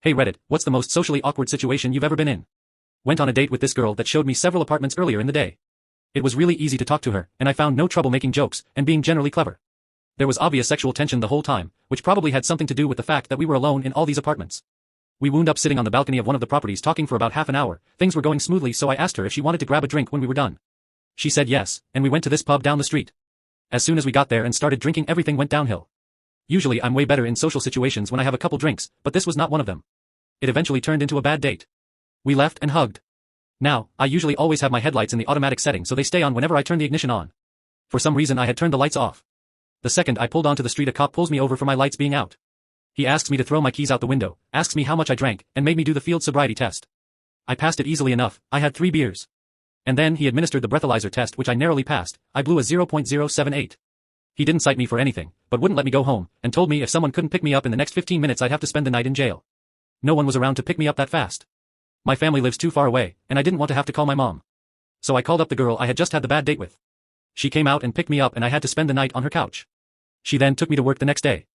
Hey Reddit, what's the most socially awkward situation you've ever been in? Went on a date with this girl that showed me several apartments earlier in the day. It was really easy to talk to her, and I found no trouble making jokes and being generally clever. There was obvious sexual tension the whole time, which probably had something to do with the fact that we were alone in all these apartments. We wound up sitting on the balcony of one of the properties talking for about half an hour. Things were going smoothly, so I asked her if she wanted to grab a drink when we were done. She said yes, and we went to this pub down the street. As soon as we got there and started drinking, everything went downhill. Usually I'm way better in social situations when I have a couple drinks, but this was not one of them. It eventually turned into a bad date. We left and hugged. Now, I usually always have my headlights in the automatic setting so they stay on whenever I turn the ignition on. For some reason I had turned the lights off. The second I pulled onto the street, a cop pulls me over for my lights being out. He asks me to throw my keys out the window, asks me how much I drank, and made me do the field sobriety test. I passed it easily enough. I had 3 beers. And then he administered the breathalyzer test, which I narrowly passed. I blew a 0.078. He didn't cite me for anything, but wouldn't let me go home, and told me if someone couldn't pick me up in the next 15 minutes I'd have to spend the night in jail. No one was around to pick me up that fast. My family lives too far away, and I didn't want to have to call my mom. So I called up the girl I had just had the bad date with. She came out and picked me up, and I had to spend the night on her couch. She then took me to work the next day.